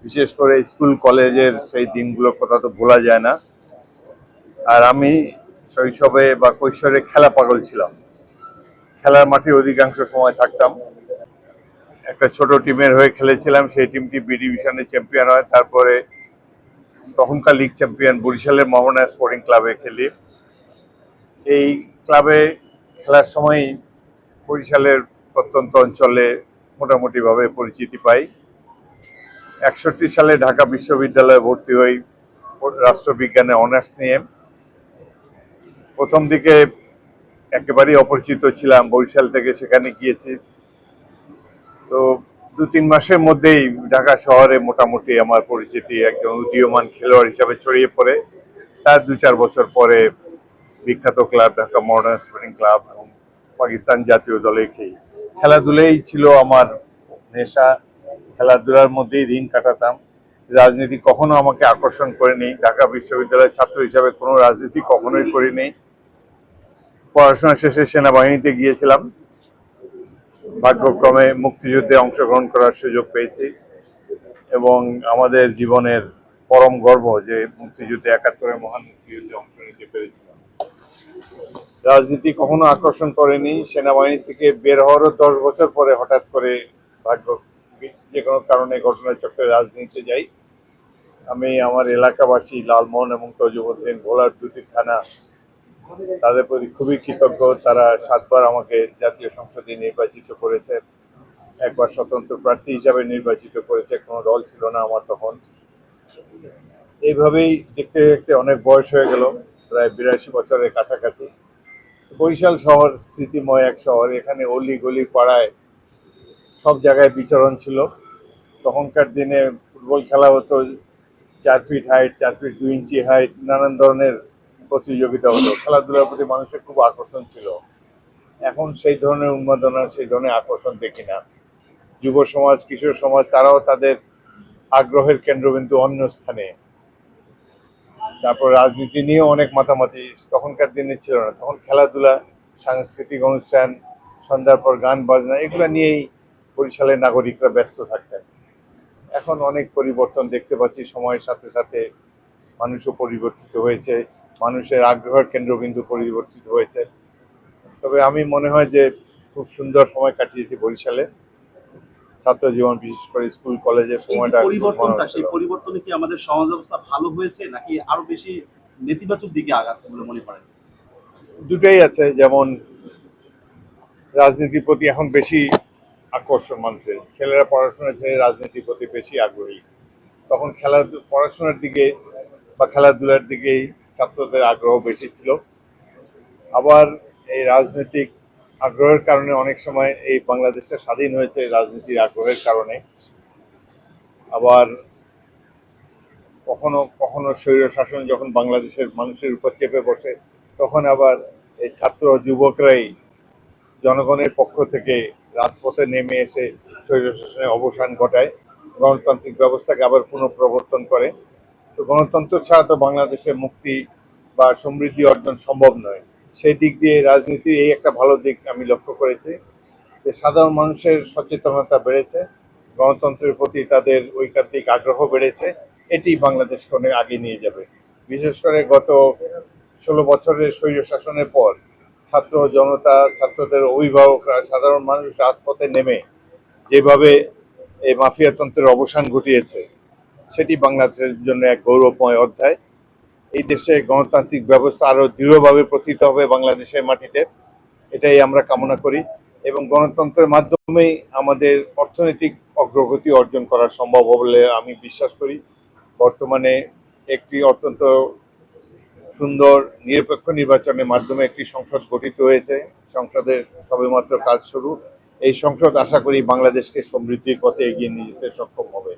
বিশেষ করে স্কুল কলেজের সেই দিনগুলোর কথা তো ভোলা যায় না। আর আমি শৈশবে বা কৈশোরে খেলা পাগল ছিলাম। খেলার মাঠে অধিকাংশ সময় থাকতাম। একটা ছোট টিমের হয়ে খেলেছিলাম, সেই টিমটি বি ডিভিশনে চ্যাম্পিয়ন হয়। তারপরে তখনকার লিগ চ্যাম্পিয়ন বরিশালের মোহনা স্পোর্টিং ক্লাবে খেলি। এই ক্লাবে খেলার সময় বরিশালের প্রত্যন্ত অঞ্চলে মোটামুটিভাবে পরিচিতি পাই। 61 সালে ঢাকা বিশ্ববিদ্যালয়ে ভর্তি হই রাষ্ট্রবিজ্ঞানে অনার্স নিয়ে। প্রথম দিকে একেবারেই অপরিচিত ছিলাম, বরিশাল থেকে সেখানে গিয়েছি। তো 2-3 মাসের মধ্যেই ঢাকা শহরে মোটামুটি আমার পরিচিতি একজন উদীয়মান খেলোয়াড় হিসাবে ছড়িয়ে পড়ে। তার 2-4 বছর পরে বিখ্যাত club Dhaka modern sporting club এবং পাকিস্তান জাতীয় দলে খেলাধুলাই ছিল আমার নেশা। খেলাধুলার মধ্যেই দিন কাটাতাম। রাজনীতি কখনো আমাকে আকর্ষণ করেনি। ঢাকা বিশ্ববিদ্যালয়ের ছাত্র হিসাবে কোনো রাজনীতি কখনোই করিনি। পড়াশোনা শেষে সেনাবাহিনীতে গিয়েছিলাম। ভাগ্যক্রমে মুক্তিযুদ্ধে অংশগ্রহণ করার সুযোগ পেয়েছি এবং আমাদের জীবনের পরম গর্ব যে মুক্তিযুদ্ধে 71-এর মহান মুক্তিযুদ্ধে অংশ নিতে পেরেছিলাম। রাজনীতি কখনো আকর্ষণ করেনি। সেনাবাহিনী থেকে বের হওয়ারও 10 বছর পরে হঠাৎ করে ভাগ্য যে কোনো কারণে ঘটনাচক্রে রাজনীতিতে যাই। আমি আমার এলাকাবাসী লালমোহন এবং তজুমউদ্দিন ভোলার দুটি থানা, তাদের প্রতি খুবই কৃতজ্ঞ। তারা 7 বার আমাকে জাতীয় সংসদে নির্বাচিত করেছে, একবার স্বতন্ত্র প্রার্থী হিসাবে নির্বাচিত করেছে, কোনো দল ছিল না আমার তখন। এইভাবেই দেখতে দেখতে অনেক বয়স হয়ে গেল, প্রায় 82 বছরের কাছাকাছি। বরিশাল শহর স্মৃতিময় এক শহর। এখানে অলি গলি পাড়ায় সব জায়গায় বিচরণ ছিল। তখনকার দিনে ফুটবল খেলা হতো 4 ফিট হাইট, 4 ফিট 2 ইঞ্চি হাইট, নানান ধরনের প্রতিযোগিতা হতো। খেলাধুলার প্রতি মানুষের খুব আকর্ষণ ছিল। এখন সেই ধরনের উন্মাদনা, সেই ধরনের আকর্ষণ দেখি না। যুব সমাজ, কিশোর সমাজ, তারাও তাদের আগ্রহের কেন্দ্রবিন্দু অন্য স্থানে। তারপর রাজনীতি নিয়েও অনেক মাতামাতি তখনকার দিনে ছিল না। তখন খেলাধুলা, সাংস্কৃতিক অনুষ্ঠান, সন্ধ্যার পর গান বাজনা, এগুলো নিয়েই বরিশালের নাগরিকরা ব্যস্ত থাকতেন। এখন অনেক পরিবর্তন দেখতে পাচ্ছি। সময়ের সাথে সাথে মানুষও পরিবর্তিত হয়েছে, মানুষের আগ্রহের কেন্দ্রবিন্দু পরিবর্তিত হয়েছে। তবে আমি মনে হয় যে খুব সুন্দর সময় কাটিয়েছি বরিশালে। ছাত্র জীবন, বিশেষ করে স্কুল কলেজের এই যে সময়টা খুব পরিবর্তনটা, মনোরম ছিল। সেই পরিবর্তনে কি আমাদের সমাজ ব্যবস্থা ভালো হয়েছে নাকি আরো বেশি নেতিবাচক দিকে আগাচ্ছে বলে মনে করেন? দুটাই আছে। যেমন রাজনীতির প্রতি এখন বেশি আকর্ষণ মানুষের, ছেলেরা পড়াশোনা ছেড়ে রাজনীতির প্রতি বেশি আগ্রহী। তখন পড়াশোনার দিকে বা খেলাধুলার দিকেই ছাত্রদের আগ্রহ বেশি ছিল। আবার এই রাজনৈতিক আগ্রহের কারণে অনেক সময় এই বাংলাদেশটা স্বাধীন হয়েছে রাজনীতির আগ্রহের কারণে। আবার কখনো কখনো স্বৈর শাসন যখন বাংলাদেশের মানুষের উপর চেপে বসে, তখন আবার এই ছাত্র যুবকরাই জনগণের পক্ষ থেকে রাজপথে নেমে এসে স্বৈরশাসনের অবসান ঘটায়, গণতান্ত্রিক ব্যবস্থাকে আবার পুনঃপ্রবর্তন করে। তো গণতন্ত্র ছাড়া তো বাংলাদেশের মুক্তি বা সমৃদ্ধি অর্জন সম্ভব নয়। সেই দিক দিয়ে রাজনীতির এই একটা ভালো দিক আমি লক্ষ্য করেছি যে সাধারণ মানুষের সচেতনতা বেড়েছে, গণতন্ত্রের প্রতি তাদের ঐকান্তিক আগ্রহ বেড়েছে। এটি বাংলাদেশকে অনেক আগে নিয়ে যাবে। বিশেষ করে গত 16 বছরের স্বৈর শাসনের পর ছাত্র জনতা, ছাত্রদের অভিভাবকরা, সাধারণ মানুষ রাজপথে নেমে যেভাবে এই মাফিয়াতন্ত্রের অবসান ঘটিয়েছে, সেটি বাংলাদেশের জন্য এক গৌরবময় অধ্যায়। এই দেশে গণতান্ত্রিক ব্যবস্থা আরো দৃঢ়ভাবে প্রতিষ্ঠিত হবে বাংলাদেশের মাটিতে, এটাই আমরা কামনা করি। এবং গণতন্ত্রের মাধ্যমেই আমাদের অর্থনৈতিক অগ্রগতি অর্জন করা সম্ভব বলে আমি বিশ্বাস করি। বর্তমানে একটি অত্যন্ত সুন্দর নিরপেক্ষ নির্বাচনের মাধ্যমে একটি সংসদ গঠিত হয়েছে। সংসদের সবেমাত্র কাজ শুরু। এই সংসদ আশা করি বাংলাদেশকে সমৃদ্ধির পথে এগিয়ে নিয়ে যেতে সক্ষম হবে।